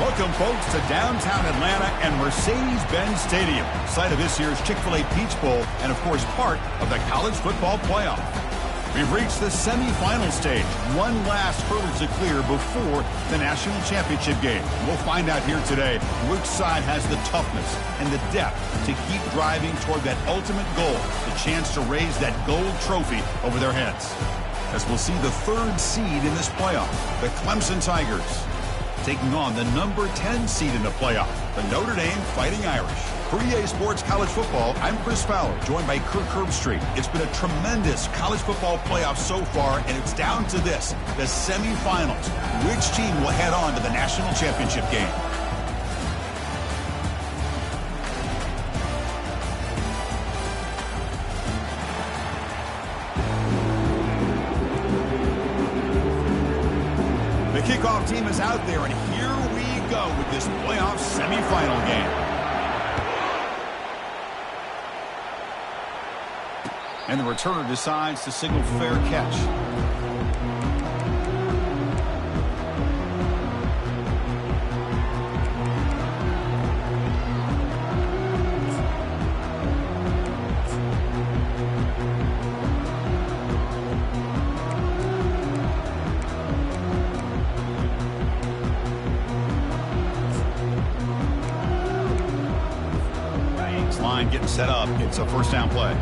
Welcome, folks, to downtown Atlanta and Mercedes-Benz Stadium, site of this year's Chick-fil-A Peach Bowl and, of course, part of the college football playoff. We've reached the semifinal stage, one last hurdle to clear before the national championship game. We'll find out here today which side has the toughness and the depth to keep driving toward that ultimate goal, the chance to raise that gold trophy over their heads. As we'll see the third seed in this playoff, the Clemson Tigers, taking on the number 10 seed in the playoff, the Notre Dame Fighting Irish. For EA Sports College Football, I'm Chris Fowler, joined by Kirk Herbstreit. It's been a tremendous college football playoff so far, and it's down to this, the semifinals. Which team will head on to the national championship game? The kickoff team is out there, and here we go with this playoff semifinal game. And the returner decides to signal fair catch. This line getting set up. It's a first down play.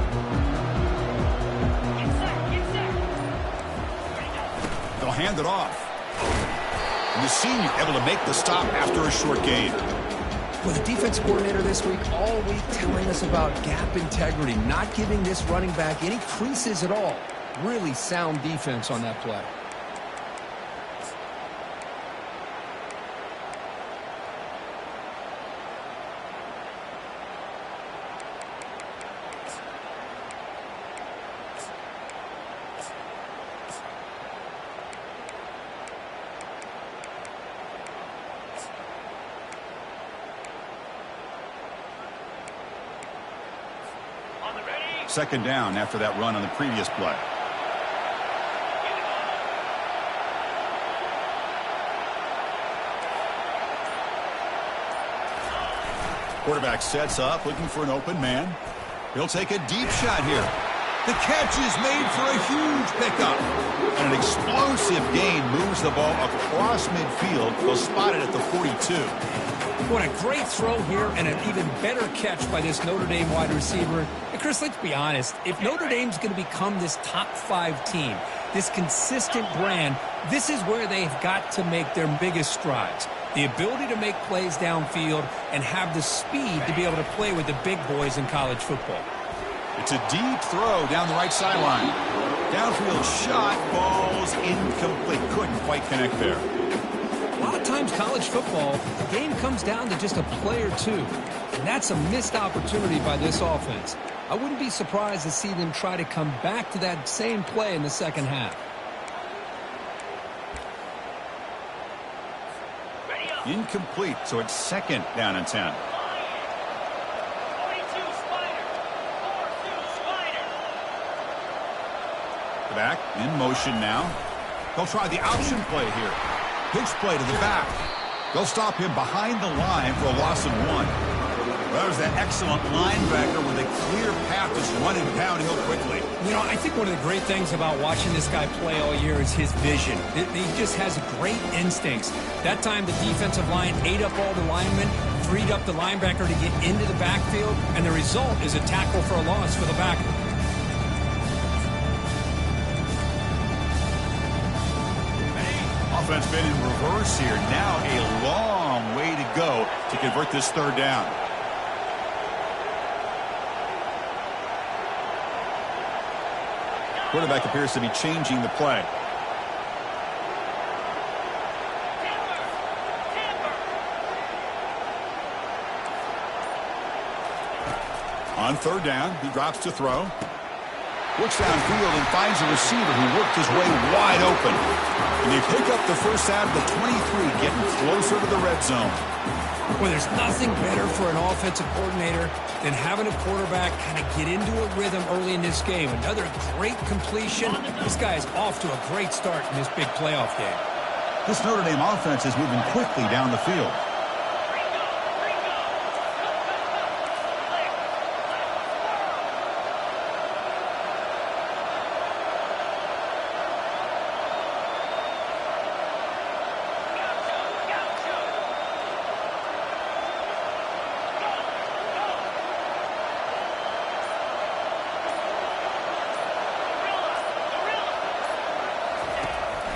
Hand it off. And the senior able to make the stop after a short gain. Well, the defense coordinator this week all week telling us about gap integrity, not giving this running back any creases at all. Really sound defense on that play. Second down after that run on the previous play. Quarterback sets up, looking for an open man. He'll take a deep shot here. The catch is made for a huge pickup. And an explosive gain moves the ball across midfield. They'll spot it at the 42. What a great throw here and an even better catch by this Notre Dame wide receiver. And Chris, let's be honest. If Notre Dame's going to become this top 5 team, this consistent brand, this is where they've got to make their biggest strides. The ability to make plays downfield and have the speed to be able to play with the big boys in college football. It's a deep throw down the right sideline. Downfield shot, ball's incomplete. Couldn't quite connect there. A lot of times college football, the game comes down to just a play or two. And that's a missed opportunity by this offense. I wouldn't be surprised to see them try to come back to that same play in the second half. Incomplete, so it's second down and 10. The back in motion now. They'll try the option play here. Pitch play to the back. They'll stop him behind the line for a loss of 1. Well, there's that excellent linebacker with a clear path to run and downhill quickly. You know, I think one of the great things about watching this guy play all year is his vision. He just has great instincts. That time the defensive line ate up all the linemen, freed up the linebacker to get into the backfield, and the result is a tackle for a loss for the backer. Offense been in reverse here. Now a long way to go to convert this third down. Quarterback appears to be changing the play. On third down, he drops to throw. Looks downfield and finds a receiver who worked his way wide open. And they pick up the first out of the 23, getting closer to the red zone. Well, there's nothing better for an offensive coordinator than having a quarterback kind of get into a rhythm early in this game. Another great completion. This guy is off to a great start in this big playoff game. This Notre Dame offense is moving quickly down the field.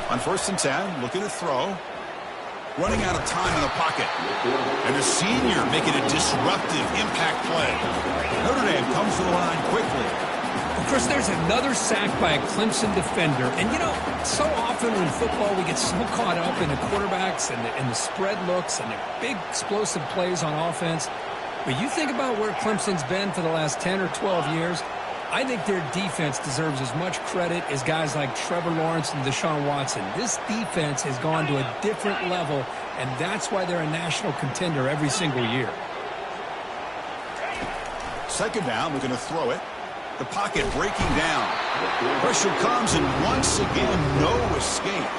On 1st and 10, looking to throw. Running out of time in the pocket. And the senior making a disruptive impact play. Notre Dame comes to the line quickly. Of course, there's another sack by a Clemson defender. And, you know, so often in football we get so caught up in the quarterbacks and the spread looks and the big explosive plays on offense. But you think about where Clemson's been for the last 10 or 12 years, I think their defense deserves as much credit as guys like Trevor Lawrence and Deshaun Watson. This defense has gone to a different level, and that's why they're a national contender every single year. 2nd down, looking to throw it. The pocket breaking down. Pressure comes, and once again, no escape.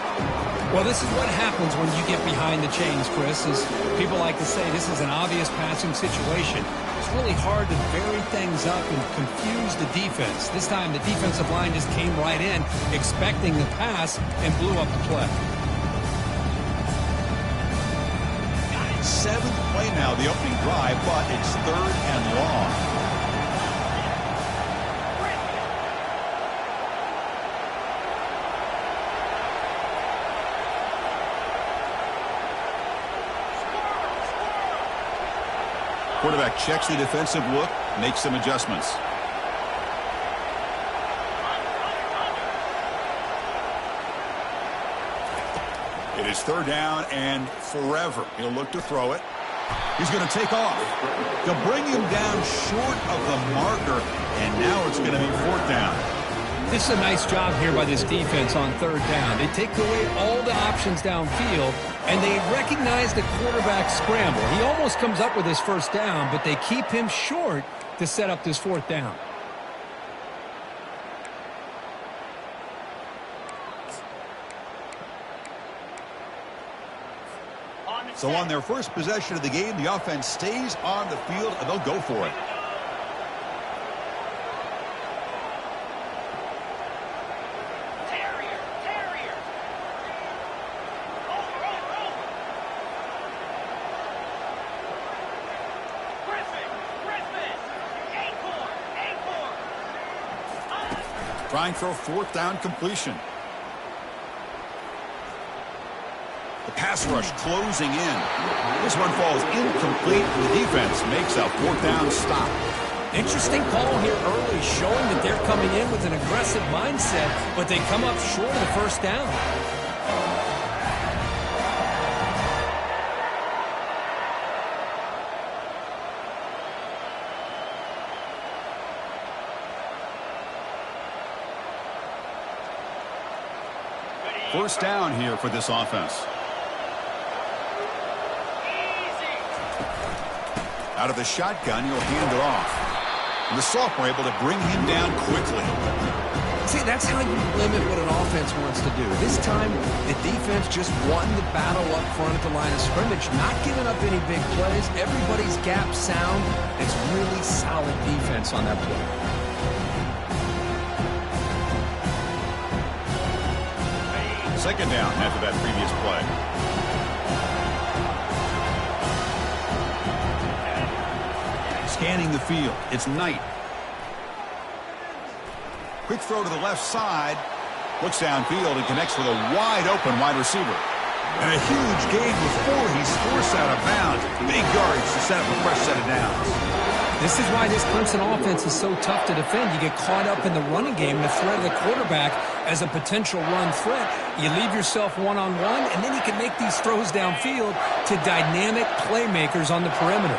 Well, this is what happens when you get behind the chains, Chris. As people like to say, this is an obvious passing situation. It's really hard to vary things up and confuse the defense. This time, the defensive line just came right in, expecting the pass, and blew up the play. 7th play now, the opening drive, but it's 3rd and long. Quarterback checks the defensive look, makes some adjustments. It is 3rd down and forever. He'll look to throw it. He's going to take off. They'll bring him down short of the marker, and now it's going to be 4th down. This is a nice job here by this defense on 3rd down. They take away all the options downfield, and they recognize the quarterback scramble. He almost comes up with his 1st down, but they keep him short to set up this 4th down. So on their first possession of the game, the offense stays on the field, and they'll go for it. Trying for a 4th down completion. The pass rush closing in. This one falls incomplete. The defense makes a 4th down stop. Interesting call here early, showing that they're coming in with an aggressive mindset, but they come up short of the 1st down. First down here for this offense. Out of the shotgun, he'll hand it off. And the sophomore able to bring him down quickly. See, that's how you limit what an offense wants to do. This time, the defense just won the battle up front at the line of scrimmage, not giving up any big plays. Everybody's gap sound. It's really solid defense on that play. Second down after that previous play. Scanning the field. It's Knight. Quick throw to the left side. Looks downfield and connects with a wide-open wide receiver. And a huge gain before he's forced out of bounds. Big yards to set up a fresh set of downs. This is why this Clemson offense is so tough to defend. You get caught up in the running game, the threat of the quarterback as a potential run threat. You leave yourself one-on-one, and then you can make these throws downfield to dynamic playmakers on the perimeter.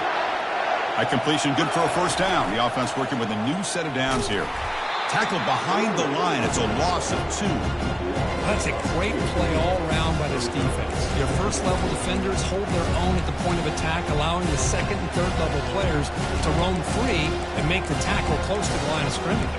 High completion, good for a 1st down. The offense working with a new set of downs here. Tackled behind the line. It's a loss of 2. That's a great play all around by this defense. Your first-level defenders hold their own at the point of attack, allowing the second and third-level players to roam free and make the tackle close to the line of scrimmage.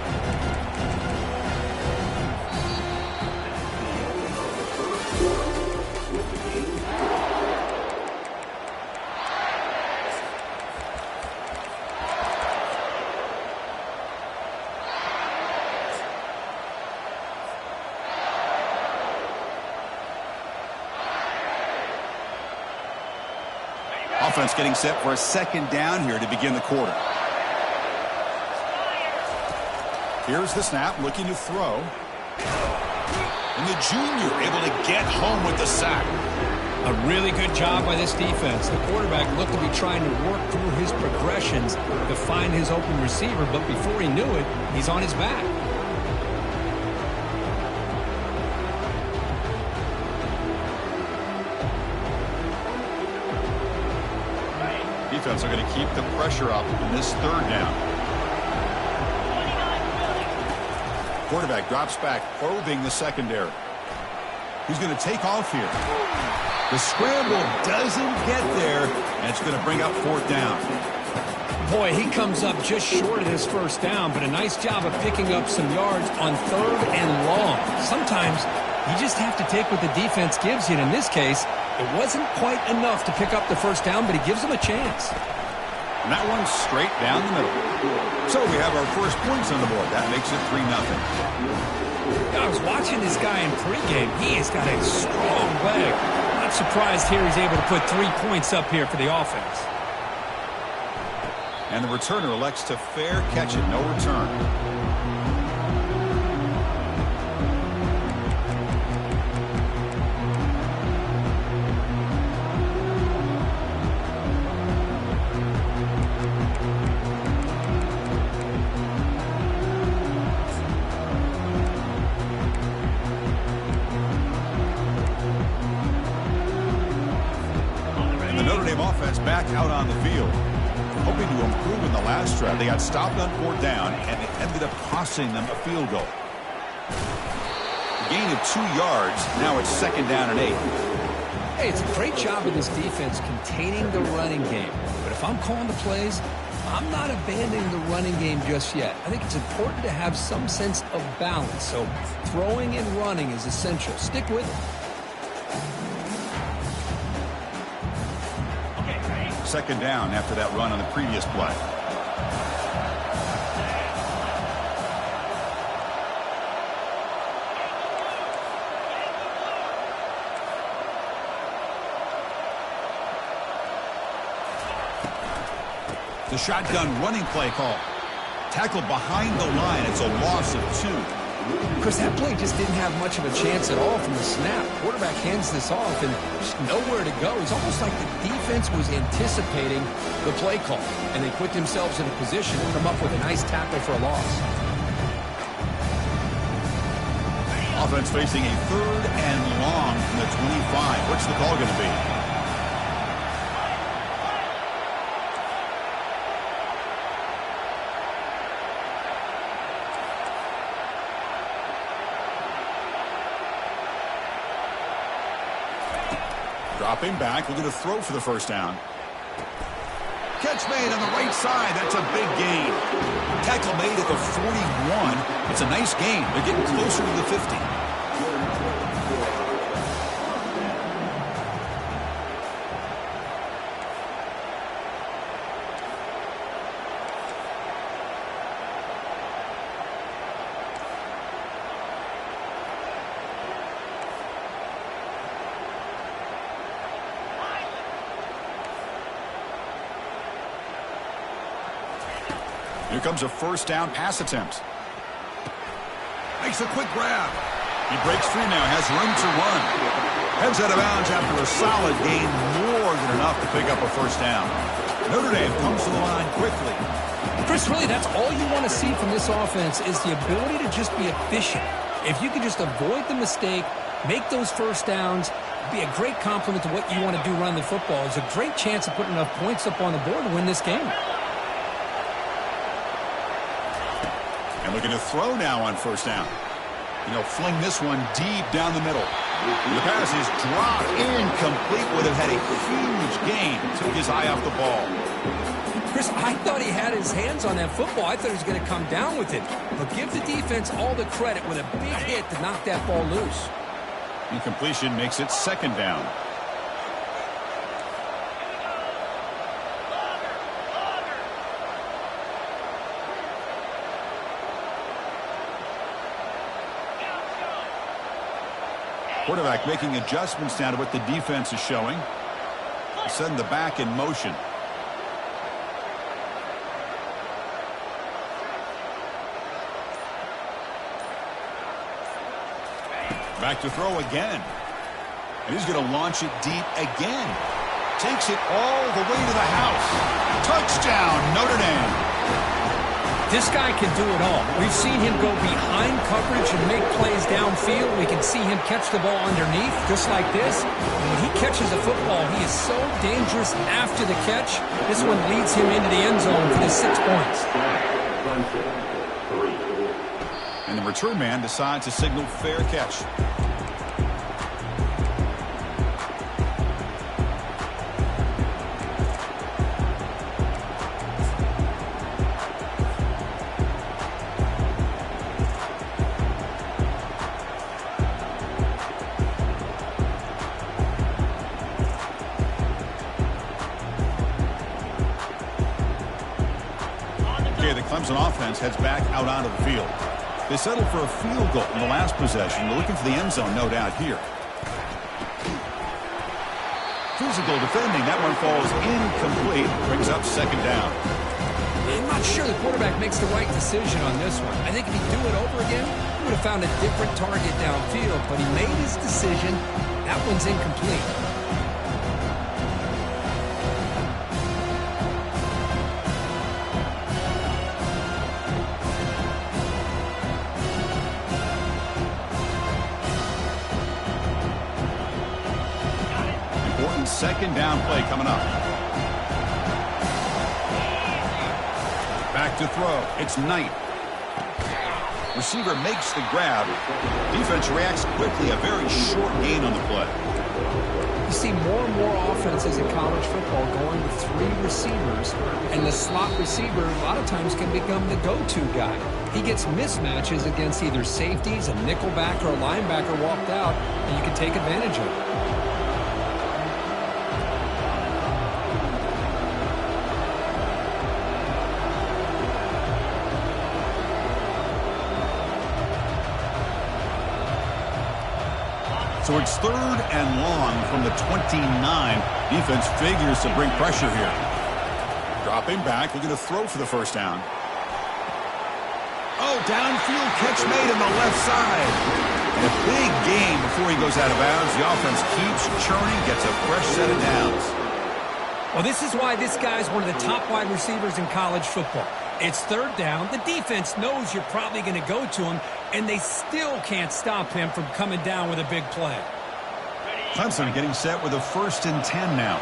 Offense getting set for a 2nd down here to begin the quarter. Here's the snap, looking to throw. And And the junior able to get home with the sack. A really good job by this defense. The quarterback looked to be trying to work through his progressions to find his open receiver, but before he knew it, he's on his back. Defense are going to keep the pressure up in this third down. Quarterback drops back, probing the secondary. He's going to take off here. The scramble doesn't get there, and it's going to bring up fourth down. Boy, he comes up just short of his first down, but a nice job of picking up some yards on third and long. Sometimes you just have to take what the defense gives you, and in this case, it wasn't quite enough to pick up the first down, but he gives them a chance. And that one's straight down the middle. So we have our first points on the board. That makes it 3-0. I was watching this guy in pregame. He has got a strong leg. Not surprised here he's able to put 3 points up here for the offense. And the returner elects to fair catch it, no return. Back out on the field, hoping to improve in the last drive. They got stopped on fourth down, and it ended up costing them a field goal. A gain of 2 yards. Now it's second down and 8. Hey, it's a great job of this defense containing the running game. But if I'm calling the plays, I'm not abandoning the running game just yet. I think it's important to have some sense of balance. So throwing and running is essential. Stick with it. Second down after that run on the previous play. The shotgun running play call. Tackled behind the line. It's a loss of 2. Chris, that play just didn't have much of a chance at all from the snap. Quarterback hands this off and just nowhere to go. It's almost like the defense was anticipating the play call, and they put themselves in a position to come up with a nice tackle for a loss. Offense facing a third and long from the 25. What's the call going to be? Dropping back, looking to throw for the first down. Catch made on the right side. That's a big gain. Tackle made at the 41. It's a nice gain. They're getting closer to the 50. Here comes a first down pass attempt. Makes a quick grab. He breaks free now, has room to run. Heads out of bounds after a solid gain, more than enough to pick up a first down. Notre Dame comes to the line quickly. Chris, really, that's all you want to see from this offense is the ability to just be efficient. If you can just avoid the mistake, make those first downs, be a great compliment to what you want to do running the football. It's a great chance of putting enough points up on the board to win this game. And looking to throw now on first down. And he'll fling this one deep down the middle. The pass is dropped incomplete. Would have had a huge gain. Took his eye off the ball. Chris, I thought he had his hands on that football. I thought he was going to come down with it. But give the defense all the credit with a big hit to knock that ball loose. Incompletion makes it second down. Quarterback making adjustments now to what the defense is showing. Send the back in motion. Back to throw again. And he's going to launch it deep again. Takes it all the way to the house. Touchdown, Notre Dame. This guy can do it all. We've seen him go behind coverage and make plays downfield. We can see him catch the ball underneath, just like this. And when he catches a football, he is so dangerous after the catch. This one leads him into the end zone for the 6 points. And the return man decides to signal fair catch. Clemson offense heads back out onto the field. They settled for a field goal in the last possession. They're looking for the end zone, no doubt, here. Physical defending. That one falls incomplete. Brings up second down. I'm not sure the quarterback makes the right decision on this one. I think if he'd do it over again, he would have found a different target downfield, but he made his decision. That one's incomplete. Second down play coming up. Back to throw. It's Knight. Receiver makes the grab. Defense reacts quickly. A very short gain on the play. You see more and more offenses in college football going with 3 receivers, and the slot receiver a lot of times can become the go-to guy. He gets mismatches against either safeties, a nickelback, or a linebacker walked out, and you can take advantage of it. So it's 3rd and long from the 29. Defense figures to bring pressure here. Dropping back, looking to throw for the first down. Oh, downfield catch made on the left side. And a big gain before he goes out of bounds. The offense keeps churning, gets a fresh set of downs. Well, this is why this guy's one of the top wide receivers in college football. It's 3rd down. The defense knows you're probably going to go to him, and they still can't stop him from coming down with a big play. Clemson getting set with a 1st and 10 now.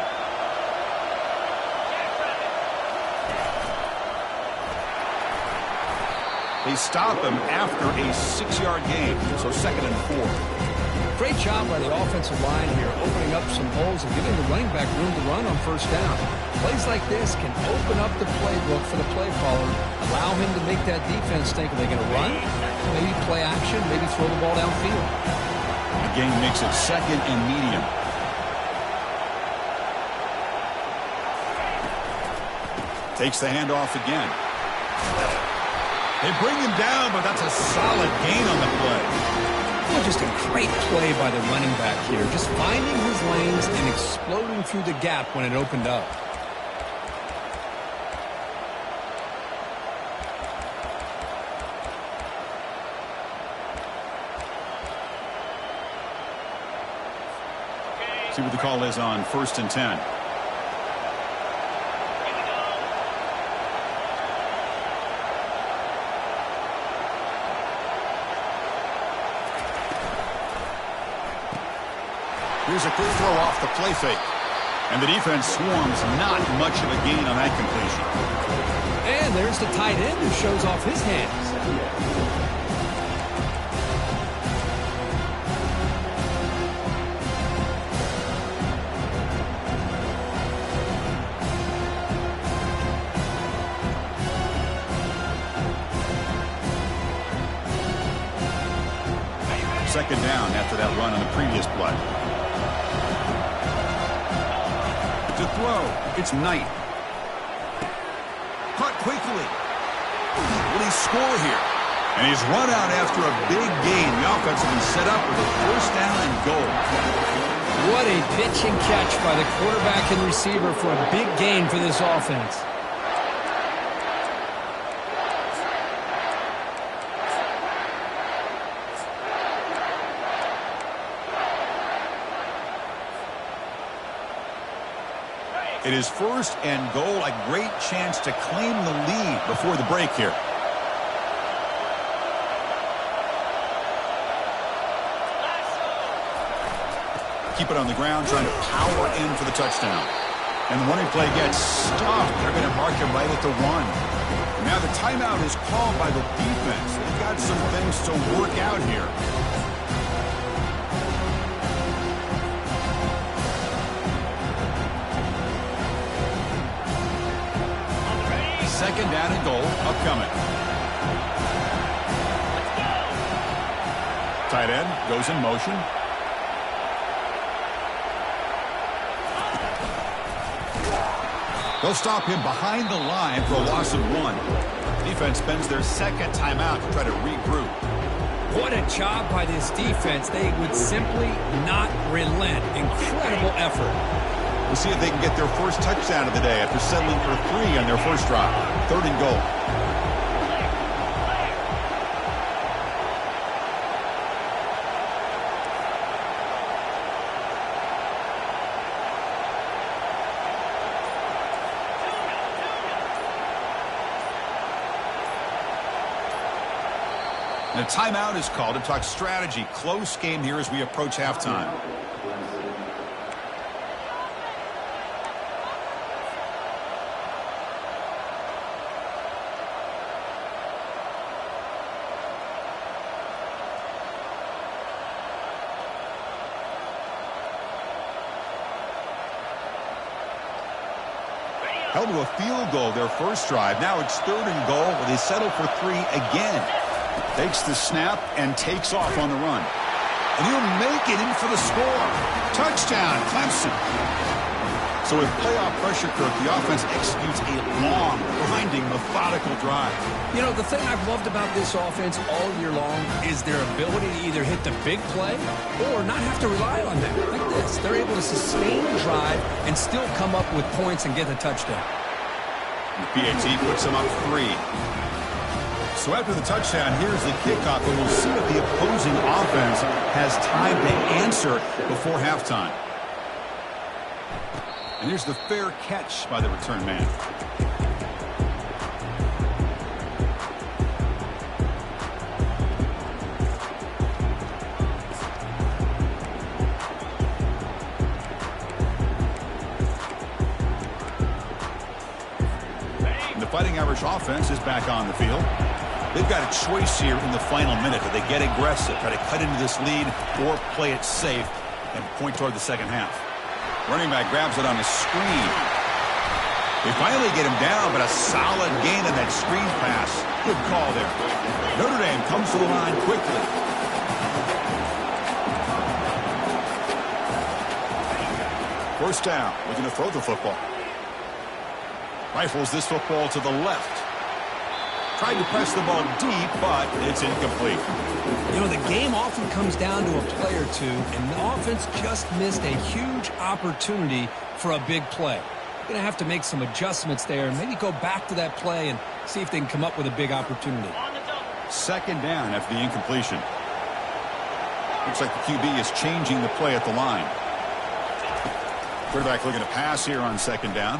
They stop him after a 6-yard gain, so 2nd and 4. Great job by the offensive line here, opening up some holes and giving the running back room to run on 1st down. Plays like this can open up the playbook for the play caller, allow him to make that defense think, are they going to run? Maybe play action, maybe throw the ball downfield. The gain makes it 2nd and medium. Takes the handoff again. They bring him down, but that's a solid gain on the play. Well, just a great play by the running back here. Just finding his lanes and exploding through the gap when it opened up. See what the call is on 1st and 10. Here's a quick throw off the play fake. And the defense swarms, not much of a gain on that completion. And there's the tight end who shows off his hands. Second down after that run on the previous play. To throw, it's Knight. Caught quickly. Will he score here? And he's run out after a big gain. The offense will be set up with a 1st down and goal. What a pitch and catch by the quarterback and receiver for a big gain for this offense. It is first and goal, a great chance to claim the lead before the break here. Keep it on the ground, trying to power in for the touchdown. And the running play gets stopped. They're going to mark him right at the 1. Now the timeout is called by the defense. They've got some things to work out here. Second down and goal upcoming. Tight end goes in motion. They'll stop him behind the line for a loss of 1. Defense spends their second timeout to try to regroup. What a job by this defense. They would simply not relent. Incredible effort. We'll see if they can get their first touchdown of the day after settling for 3 on their first drive. Third and goal. And a timeout is called to talk strategy. Close game here as we approach halftime. Held to a field goal their first drive. Now it's third and goal, but they settle for 3 again. Takes the snap and takes off on the run. And he'll make it in for the score. Touchdown, Clemson. So with playoff pressure, Kirk, the offense executes a long, grinding, methodical drive. You know, the thing I've loved about this offense all year long is their ability to either hit the big play or not have to rely on them. Like this. They're able to sustain the drive and still come up with points and get the touchdown. The PAT puts them up 3. So after the touchdown, here's the kickoff, and we'll see if the opposing offense has time to answer before halftime. And here's the fair catch by the return man. And the Fighting Irish offense is back on the field. They've got a choice here in the final minute. Do they get aggressive, try to cut into this lead, or play it safe and point toward the second half? Running back grabs it on a screen. They finally get him down, but a solid gain on that screen pass. Good call there. Notre Dame comes to the line quickly. First down, looking to throw the football. Rifles this football to the left. Tried to press the ball deep, but it's incomplete. You know, the game often comes down to a play or two, and the offense just missed a huge opportunity for a big play. Going to have to make some adjustments there and maybe go back to that play and see if they can come up with a big opportunity. Second down after the incompletion. Looks like the QB is changing the play at the line. Quarterback looking to pass here on second down.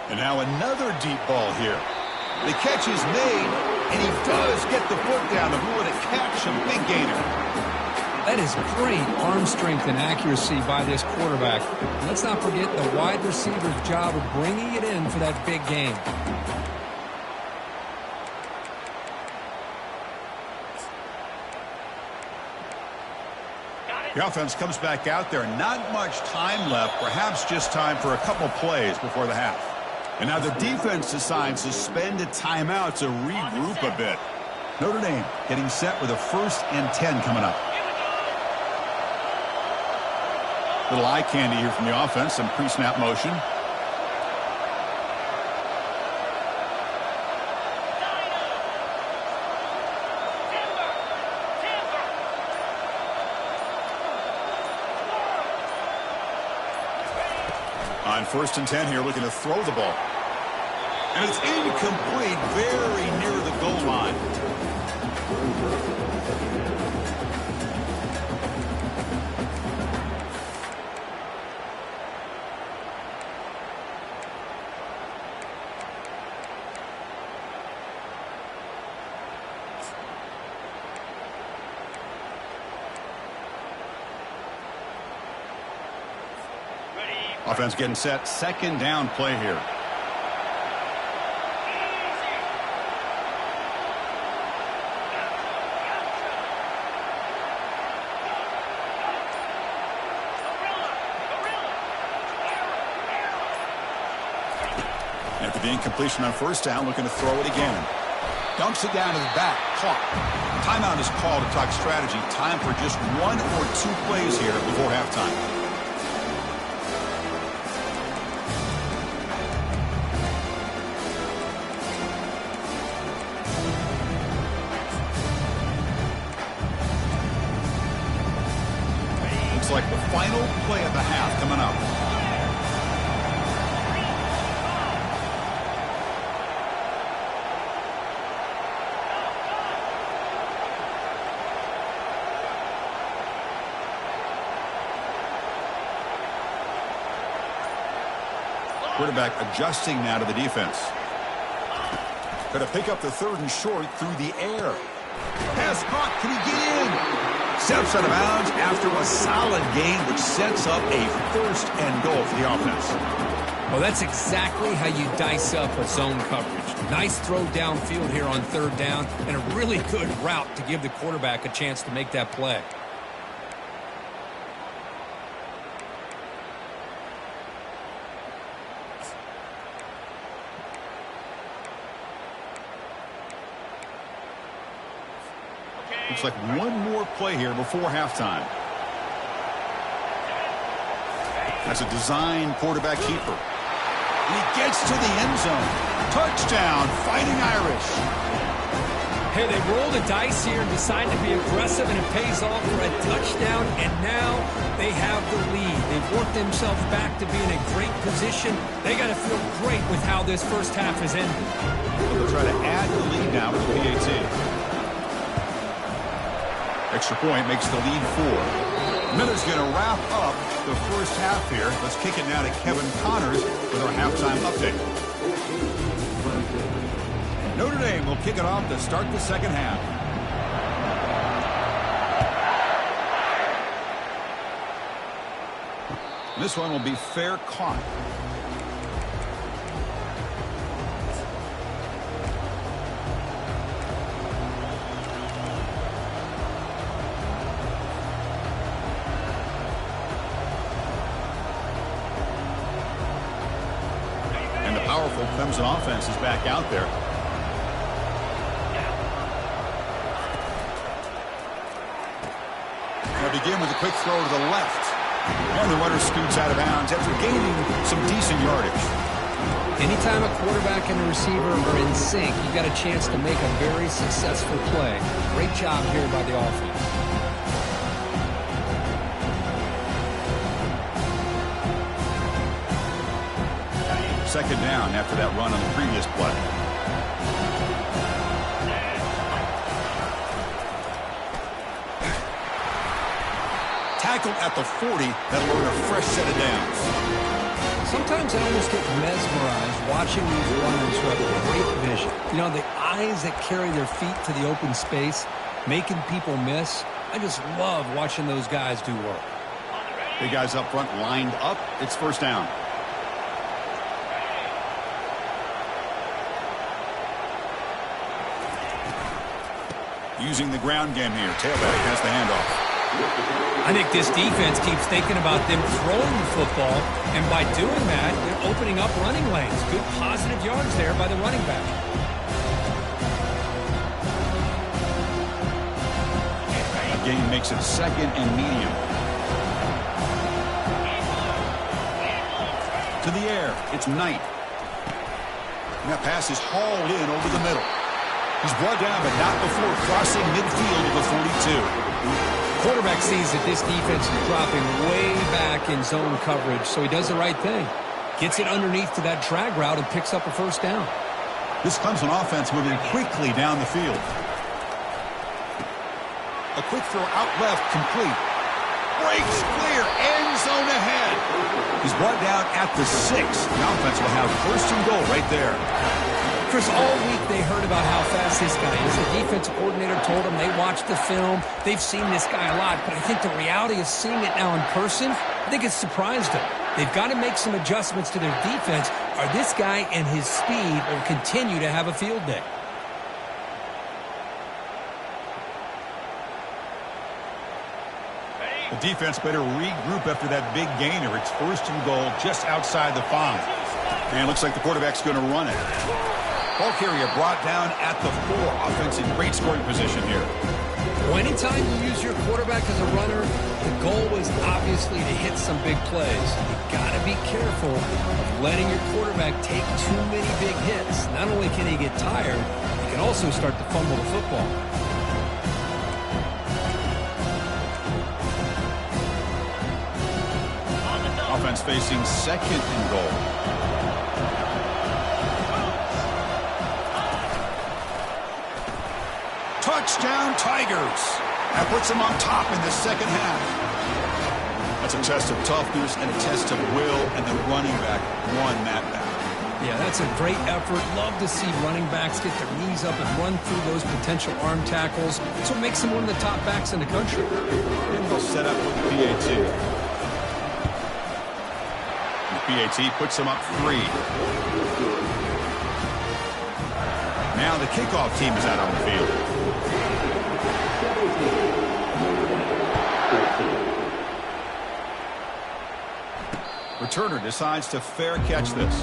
And now another deep ball here. The catch is made, and he does get the foot down. The rule to catch, a big gainer. That is great arm strength and accuracy by this quarterback. And let's not forget the wide receiver's job of bringing it in for that big game. The offense comes back out there. Not much time left. Perhaps just time for a couple plays before the half. And now the defense decides to spend a timeout to regroup a bit. Notre Dame getting set with a 1st and 10 coming up. Little eye candy here from the offense. Some pre-snap motion. On 1st and 10 here, looking to throw the ball. And it's incomplete, very near the goal line. Offense getting set. Second down play here. After the incompletion on first down, looking to throw it again. Dumps it down to the back. Caught. Timeout is called to talk strategy. Time for just 1 or 2 plays here before halftime. Looks like the final play of the half coming up. Quarterback adjusting now to the defense. Going to pick up the 3rd and short through the air. Pass caught. Can he get in? Steps out of bounds after a solid gain, which sets up a 1st and goal for the offense. Well, that's exactly how you dice up a zone coverage. Nice throw downfield here on 3rd down, and a really good route to give the quarterback a chance to make that play. Looks like one more play here before halftime. That's a design quarterback keeper. And he gets to the end zone. Touchdown, Fighting Irish. Hey, they roll the dice here and decide to be aggressive, and it pays off for a touchdown, and now they have the lead. They've worked themselves back to be in a great position. They got to feel great with how this first half has ended. They'll try to add the lead now with the PAT. Extra point makes the lead 4. Miller's going to wrap up the first half here. Let's kick it now to Kevin Connors with our halftime update. Notre Dame will kick it off to start the second half. This one will be fair caught. Powerful Clemson offense is back out there. They'll begin with a quick throw to the left. And the runner scoots out of bounds after gaining some decent yardage. Anytime a quarterback and a receiver are in sync, you've got a chance to make a very successful play. Great job here by the offense. Second down after that run on the previous play. Tackled at the 40. That'll earn a fresh set of downs. Sometimes I almost get mesmerized watching these runners who have great vision. You know, the eyes that carry their feet to the open space, making people miss. I just love watching those guys do work. Big guys up front lined up. It's first down. Using the ground game here. Tailback has the handoff. I think this defense keeps thinking about them throwing the football, and by doing that, they're opening up running lanes. Good positive yards there by the running back. A gain makes it 2nd and medium. To the air. It's Knight. And that pass is hauled in over the middle. He's brought down, but not before crossing midfield of the 42. Quarterback sees that this defense is dropping way back in zone coverage, so he does the right thing. Gets it underneath to that drag route and picks up a first down. This Clemson offense moving quickly down the field. A quick throw out left, complete. Breaks clear, end zone ahead. He's brought down at the 6. The offense will have first and goal right there. Chris, all week they heard about how fast this guy is. The defensive coordinator told them they watched the film. They've seen this guy a lot, but I think the reality of seeing it now in person, I think it's surprised them. They've got to make some adjustments to their defense, or this guy and his speed will continue to have a field day. The defense better regroup after that big gainer. It's 1st and goal just outside the 5. And it looks like the quarterback's going to run it. Ball carrier brought down at the 4. Offense in great scoring position here. Well, anytime you use your quarterback as a runner, the goal is obviously to hit some big plays. You've got to be careful of letting your quarterback take too many big hits. Not only can he get tired, he can also start to fumble the football. Offense facing 2nd and goal. Touchdown, Tigers. That puts them on top in the 2nd half. That's a test of toughness and a test of will, and the running back won that battle. Yeah, that's a great effort. Love to see running backs get their knees up and run through those potential arm tackles. That's what makes them one of the top backs in the country. And they'll set up with the PAT. The PAT puts them up 3. Now the kickoff team is out on the field. Returner decides to fair catch this.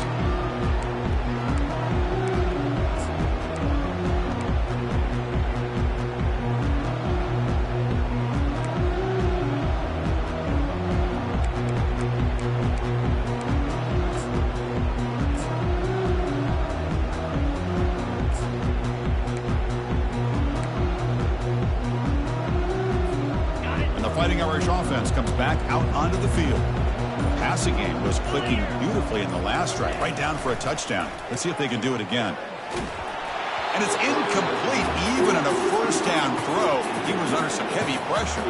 And the Fighting Irish offense comes back out onto the field. Passing game was clicking beautifully in the last drive, right down for a touchdown. Let's see if they can do it again. And it's incomplete, even on a 1st down throw. He was under some heavy pressure.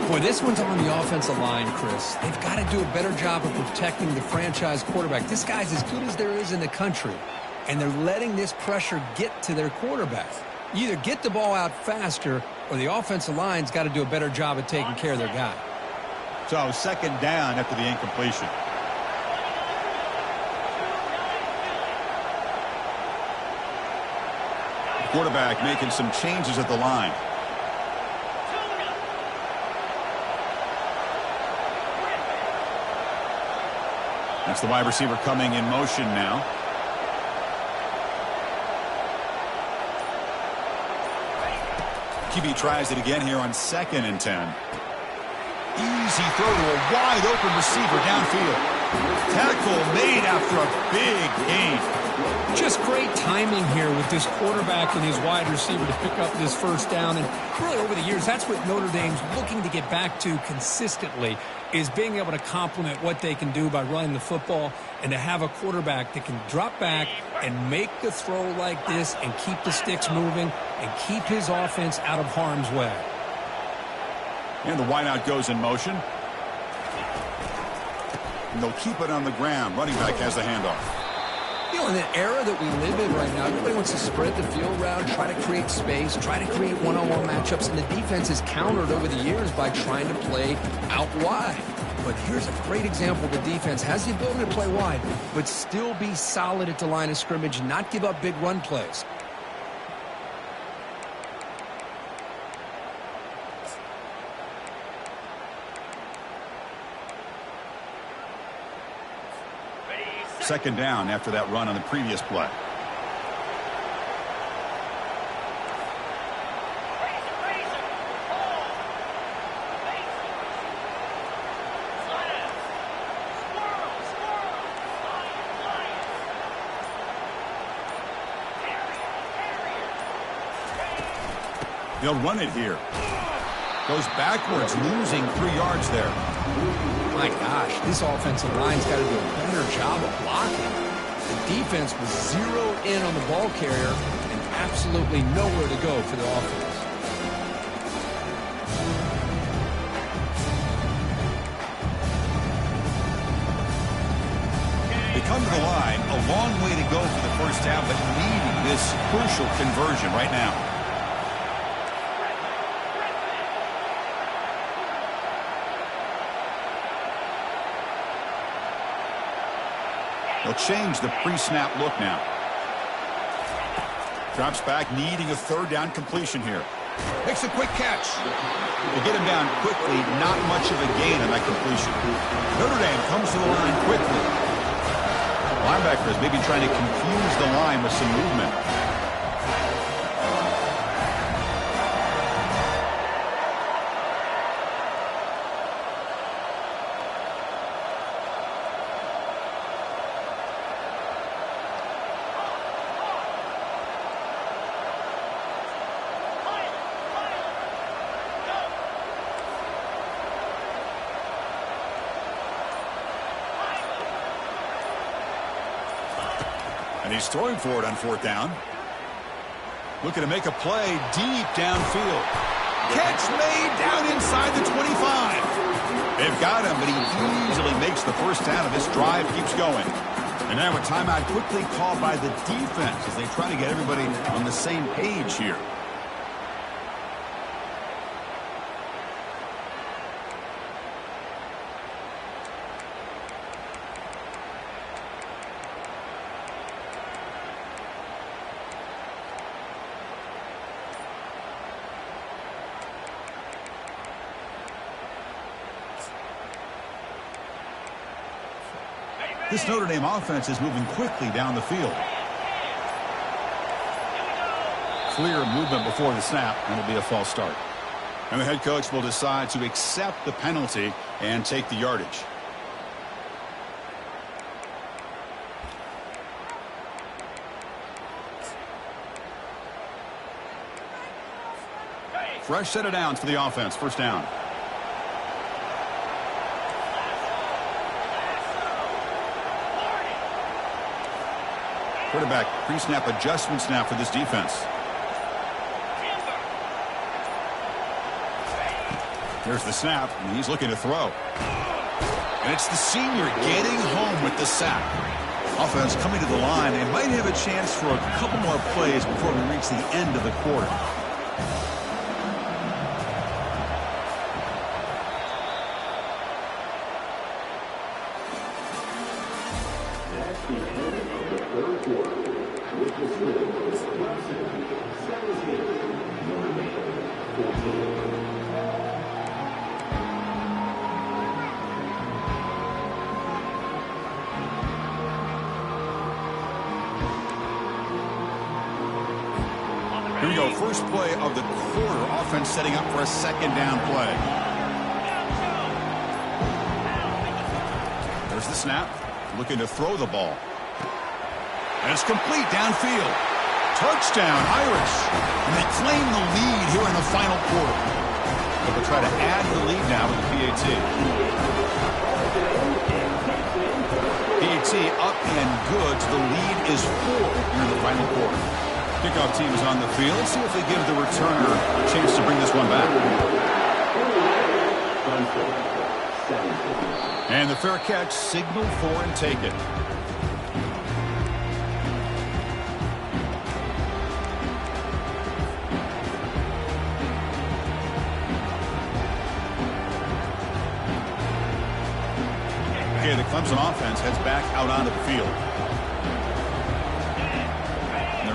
Boy, this one's on the offensive line, Chris. They've got to do a better job of protecting the franchise quarterback. This guy's as good as there is in the country, and they're letting this pressure get to their quarterback. You either get the ball out faster, or the offensive line's got to do a better job of taking care of their guy. So 2nd down after the incompletion. The quarterback making some changes at the line. That's the wide receiver coming in motion now. QB tries it again here on 2nd and 10. Easy throw to a wide-open receiver downfield. Tackle made after a big gain. Just great timing here with this quarterback and his wide receiver to pick up this 1st down. And really over the years, that's what Notre Dame's looking to get back to consistently, is being able to complement what they can do by running the football, and to have a quarterback that can drop back and make the throw like this and keep the sticks moving and keep his offense out of harm's way. And the wideout goes in motion. And they'll keep it on the ground. Running back has the handoff. You know, in the era that we live in right now, everybody wants to spread the field around, try to create space, try to create one-on-one matchups, and the defense is countered over the years by trying to play out wide. But here's a great example. The defense has the ability to play wide, but still be solid at the line of scrimmage, not give up big run plays. Second down after that run on the previous play. They'll run it here. Goes backwards, losing 3 yards there. My gosh, this offensive line's got to do a better job of blocking. The defense was zeroed in on the ball carrier and absolutely nowhere to go for the offense. They come to the line, a long way to go for the first half, but needing this crucial conversion right now. They'll change the pre-snap look now. Drops back, needing a third down completion here. Makes a quick catch. They get him down quickly, not much of a gain on that completion. Notre Dame comes to the line quickly. Linebackers maybe trying to confuse the line with some movement. And he's throwing for it on fourth down. Looking to make a play deep downfield. Catch made down inside the 25. They've got him, but he easily makes the first down, and this drive keeps going. And now a timeout quickly called by the defense as they try to get everybody on the same page here. This Notre Dame offense is moving quickly down the field. Clear movement before the snap, and it'll be a false start. And the head coach will decide to accept the penalty and take the yardage. Fresh set of downs for the offense. First down. Quarterback pre-snap adjustment snap for this defense. There's the snap, and he's looking to throw. And it's the senior getting home with the sack. Offense coming to the line. They might have a chance for a couple more plays before we reach the end of the quarter. Here we go, first play of the quarter. Offense setting up for a second down play. There's the snap. Looking to throw the ball. And it's complete downfield. Touchdown, Irish. And they claim the lead here in the final quarter. But they'll try to add the lead now with the PAT. PAT up and good. The lead is 4 here in the final quarter. Kickoff team is on the field. See if they give the returner a chance to bring this one back. And the fair catch, signal for and take it. Okay, the Clemson offense heads back out onto the field.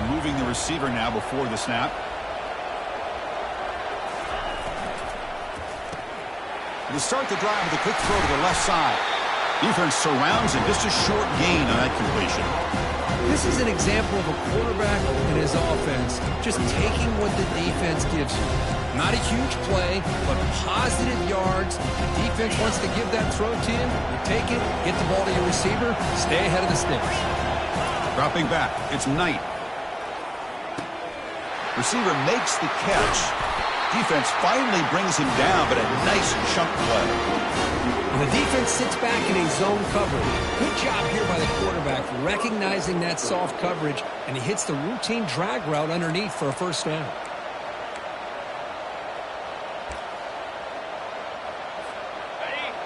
Moving the receiver now before the snap. They start the drive with a quick throw to the left side. Defense surrounds him. Just a short gain on that completion. This is an example of a quarterback and his offense just taking what the defense gives you. Not a huge play, but positive yards. The defense wants to give that throw to you. You take it, get the ball to your receiver, stay ahead of the sticks. Dropping back, it's Knight. Receiver makes the catch. Defense finally brings him down, but a nice chunk play. And the defense sits back in a zone coverage. Good job here by the quarterback, recognizing that soft coverage, and he hits the routine drag route underneath for a first down.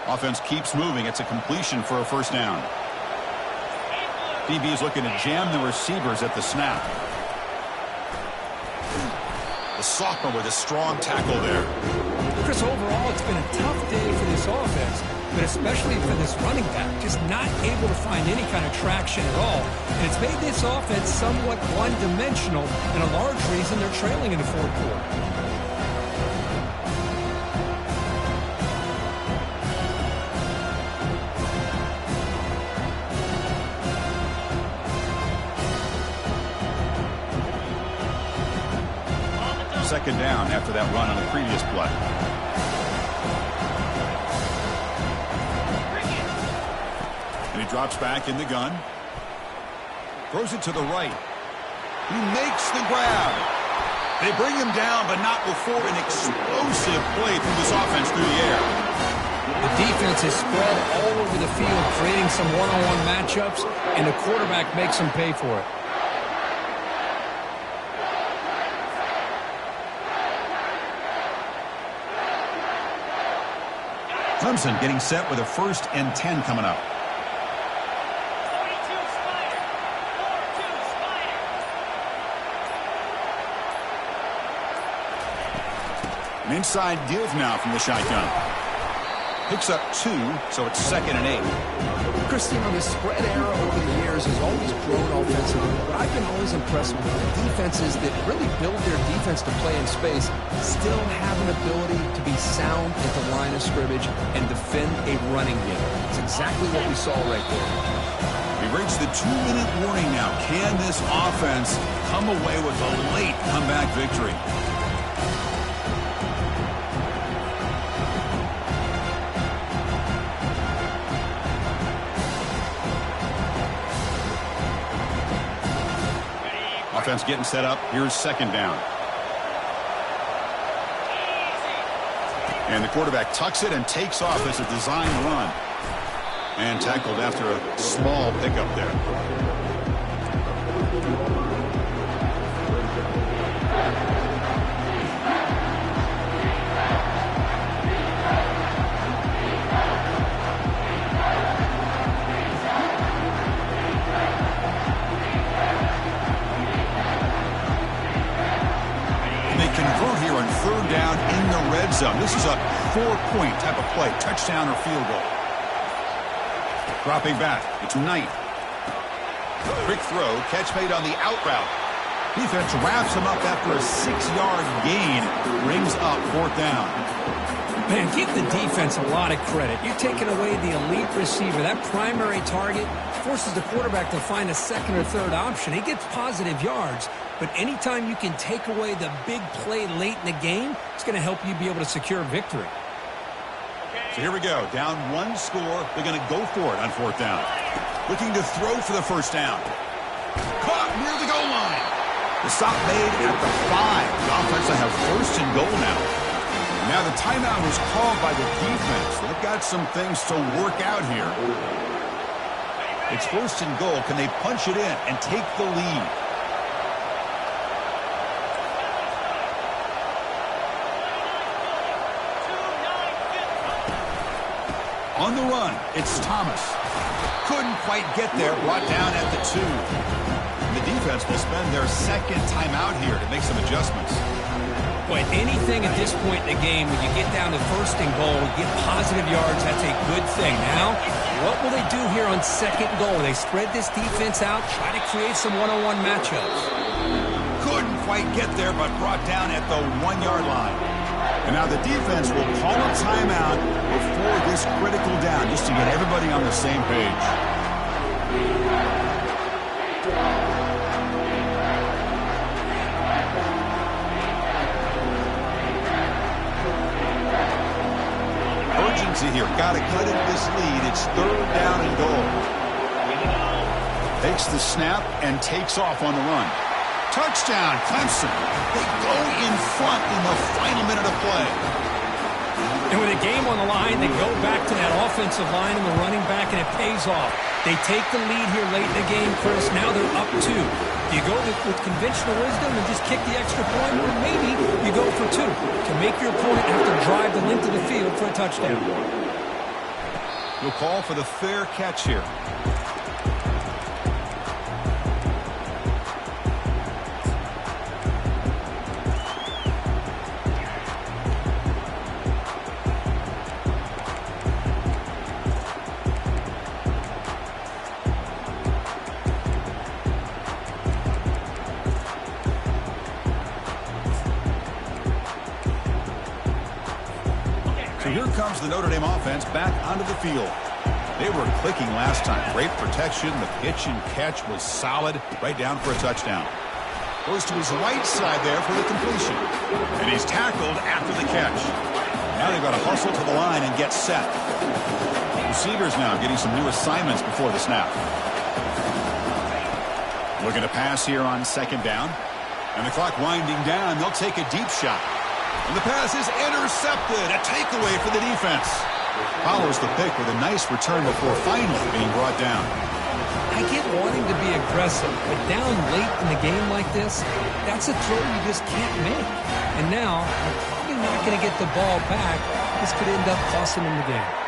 Offense keeps moving. It's a completion for a first down. DB is looking to jam the receivers at the snap. The sophomore with a strong tackle there. Chris, overall, it's been a tough day for this offense, but especially for this running back, just not able to find any kind of traction at all. And it's made this offense somewhat one-dimensional, and a large reason they're trailing in the fourth quarter. Second down after that run on the previous play. And he drops back in the gun. Throws it to the right. He makes the grab. They bring him down, but not before an explosive play through this offense through the air. The defense is spread all over the field, creating some one-on-one matchups, and the quarterback makes them pay for it. Clemson getting set with a 1st and 10 coming up. An inside give now from the shotgun. Picks up 2, so it's 2nd and 8. Chris, the spread era over the years has always grown offensively, but I've been always impressed with the defenses that really build their defense to play in space, still have an ability to be sound at the line of scrimmage and defend a running game. It's exactly what we saw right there. We reached the 2-minute warning now. Can this offense come away with a late comeback victory? Offense getting set up. Here's 2nd down. And the quarterback tucks it and takes off as a design run. And tackled after a small pickup there. Convert here on 3rd down in the red zone. This is a 4-point type of play, touchdown or field goal. Dropping back, it's Knight. Quick throw, catch made on the out route. Defense wraps him up after a 6-yard gain. Brings up 4th down. Man, give the defense a lot of credit. You're taking away the elite receiver. That primary target forces the quarterback to find a 2nd or 3rd option. He gets positive yards. But anytime you can take away the big play late in the game, it's going to help you be able to secure victory. So here we go. Down 1 score. They're going to go for it on 4th down. Looking to throw for the 1st down. Caught near the goal line. The stop made at the 5. The offense will have 1st and goal now. Now the timeout was called by the defense. They've got some things to work out here. It's 1st and goal. Can they punch it in and take the lead? On the run, it's Thomas. Couldn't quite get there, brought down at the 2. And the defense will spend their 2nd timeout here to make some adjustments. But anything at this point in the game, when you get down to 1st and goal, get positive yards, that's a good thing. Now, what will they do here on 2nd goal? They spread this defense out, try to create some one-on-one matchups. Couldn't quite get there, but brought down at the 1-yard line. And now the defense will call a timeout before this critical down, just to get everybody on the same page. Urgency here. Got to cut into this lead. It's 3rd down and goal. Takes the snap and takes off on the run. Touchdown, Clemson. They go in front in the final minute of play. And with a game on the line, they go back to that offensive line and the running back, and it pays off. They take the lead here late in the game, Chris. Now they're up 2. Do you go with conventional wisdom and just kick the extra point, or maybe you go for 2 to make your opponent have to drive the length of the field for a touchdown? You'll call for the fair catch here. So here comes the Notre Dame offense back onto the field. They were clicking last time. Great protection. The pitch and catch was solid. Right down for a touchdown. Goes to his right side there for the completion. And he's tackled after the catch. Now they've got to hustle to the line and get set. Receivers now getting some new assignments before the snap. Looking to pass here on second down. And the clock winding down. They'll take a deep shot. And the pass is intercepted. A takeaway for the defense. Follows the pick with a nice return before finally being brought down. I get wanting to be aggressive, but down late in the game like this, that's a throw you just can't make. And now, they're probably not going to get the ball back. This could end up costing them the game.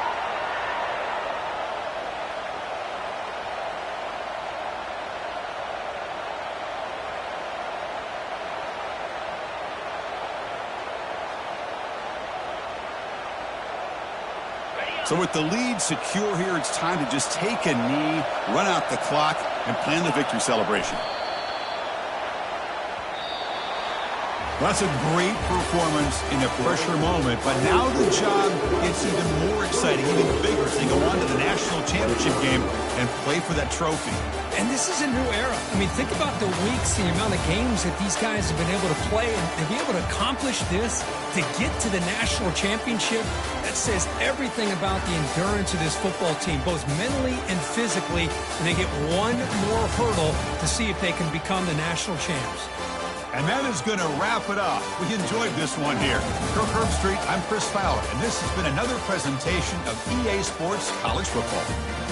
So with the lead secure here, it's time to just take a knee, run out the clock, and plan the victory celebration. That's a great performance in a pressure moment, but now the job gets even more exciting, even bigger as they go on to the national championship game and play for that trophy. And this is a new era. I mean, think about the weeks, the amount of games that these guys have been able to play, and to be able to accomplish this, to get to the national championship, that says everything about the endurance of this football team, both mentally and physically, and they get one more hurdle to see if they can become the national champs. And that is going to wrap it up. We enjoyed this one here. For Herb Street, I'm Chris Fowler, and this has been another presentation of EA Sports College Football.